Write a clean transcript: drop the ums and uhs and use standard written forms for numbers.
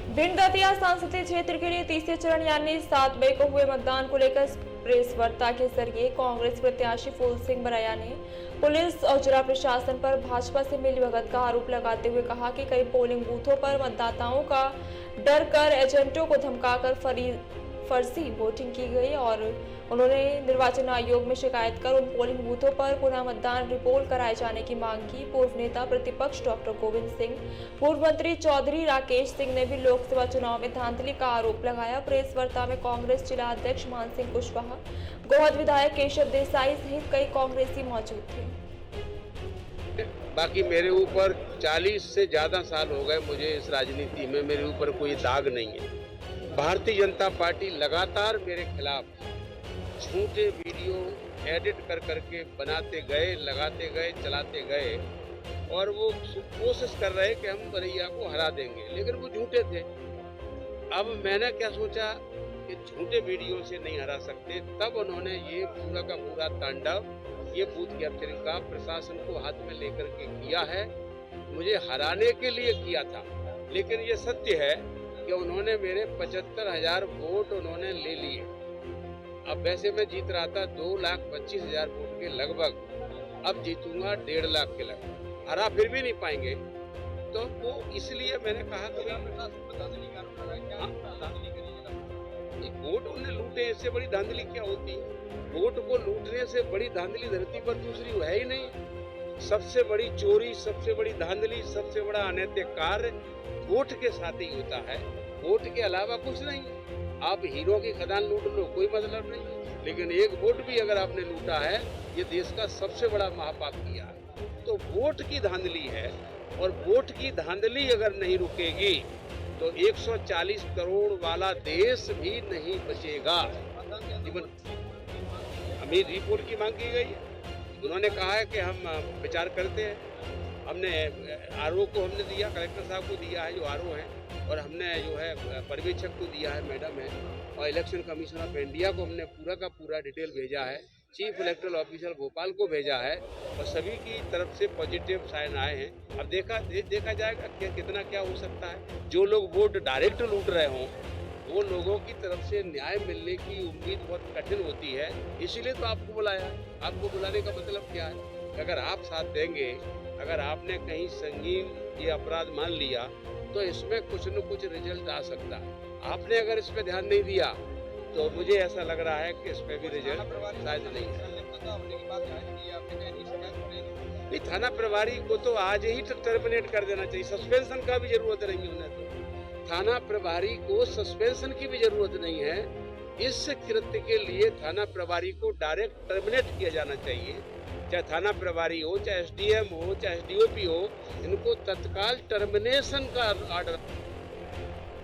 भिंड दतिया संसदीय क्षेत्र के लिए तीसरे चरण यानी 7 मई को हुए मतदान को लेकर प्रेस वार्ता के जरिए कांग्रेस प्रत्याशी फूल सिंह बरैया ने पुलिस और जिला प्रशासन पर भाजपा से मिलीभगत का आरोप लगाते हुए कहा कि कई पोलिंग बूथों पर मतदाताओं का डर कर एजेंटों को धमकाकर फर्जी वोटिंग की गई और उन्होंने निर्वाचन आयोग में शिकायत कर उन पोलिंग बूथों पर पुनः मतदान रिपोर्ट कराए जाने की मांग की। पूर्व नेता प्रतिपक्ष डॉक्टर गोविंद सिंह, पूर्व मंत्री चौधरी राकेश सिंह ने भी लोकसभा चुनाव में धांधली का आरोप लगाया। प्रेस वार्ता में कांग्रेस जिला अध्यक्ष मान सिंह कुशवाहा, गोहद विधायक केशव देसाई सहित कई कांग्रेसी मौजूद थे। बाकी मेरे ऊपर 40 से ज्यादा साल हो गए मुझे इस राजनीति में, मेरे ऊपर कोई दाग नहीं है। भारतीय जनता पार्टी लगातार मेरे खिलाफ झूठे वीडियो एडिट कर करके बनाते गए, लगाते गए, चलाते गए और वो कोशिश कर रहे कि हम बरैया को हरा देंगे, लेकिन वो झूठे थे। अब मैंने क्या सोचा कि झूठे वीडियो से नहीं हरा सकते, तब उन्होंने ये पूरा का पूरा तांडव, ये बूथ कैप्चरिंग का प्रशासन को हाथ में लेकर के किया है, मुझे हराने के लिए किया था। लेकिन ये सत्य है कि उन्होंने मेरे 75,000 वोट उन्होंने ले लिए। अब वैसे मैं जीत रहा था 2,25,000 वोट के लगभग, अब जीतूंगा 1.5 लाख के लगभग। हरा फिर भी नहीं पाएंगे, तो वो इसलिए मैंने कहा कि वोट उन्हें लूटे, इससे बड़ी धांधली क्या होती है? वोट को लूटने से बड़ी धांधली धरती पर दूसरी है ही नहीं। सबसे बड़ी चोरी, सबसे बड़ी धांधली, सबसे बड़ा अनैतिक कार्य वोट के साथ ही होता है, वोट के अलावा कुछ नहीं। आप हीरो की खदान लूट लो, कोई मतलब नहीं, लेकिन एक वोट भी अगर आपने लूटा है, ये देश का सबसे बड़ा महापाप किया है। तो वोट की धांधली है, और वोट की धांधली अगर नहीं रुकेगी तो 140 करोड़ वाला देश भी नहीं बचेगा। हमें रिपोर्ट की मांग की गई है, उन्होंने कहा है कि हम विचार करते हैं। हमने आरओ को हमने दिया, कलेक्टर साहब को दिया है जो आरओ है, और हमने जो है पर्यवेक्षक को दिया है, मैडम है, और इलेक्शन कमीशन ऑफ इंडिया को हमने पूरा का पूरा डिटेल भेजा है, चीफ इलेक्टोरल ऑफिसर भोपाल को भेजा है, और सभी की तरफ से पॉजिटिव साइन आए हैं। अब देखा जाएगा कि कितना क्या हो सकता है। जो लोग वोट डायरेक्ट लूट रहे हों, वो लोगों की तरफ से न्याय मिलने की उम्मीद बहुत कठिन होती है, इसीलिए तो आपको बुलाया। आपको बुलाने का मतलब क्या है? अगर आप साथ देंगे, अगर आपने कहीं संगीन ये अपराध मान लिया, तो इसमें कुछ न कुछ रिजल्ट आ सकता है। आपने अगर इस पे ध्यान नहीं दिया, तो मुझे ऐसा लग रहा है कि इस पे भी रिजल्ट शायद नहीं है। नहीं, थाना प्रभारी को तो आज ही टर्मिनेट कर देना चाहिए, सस्पेंशन का भी जरूरत नहीं है उन्हें। तो थाना प्रभारी को सस्पेंशन की भी जरूरत नहीं है। इस कृत्य के लिए थाना प्रभारी को डायरेक्ट टर्मिनेट किया जाना चाहिए। चाहे थाना प्रभारी हो, चाहे एसडीएम हो, चाहे एसडीओपी हो, इनको तत्काल टर्मिनेशन का ऑर्डर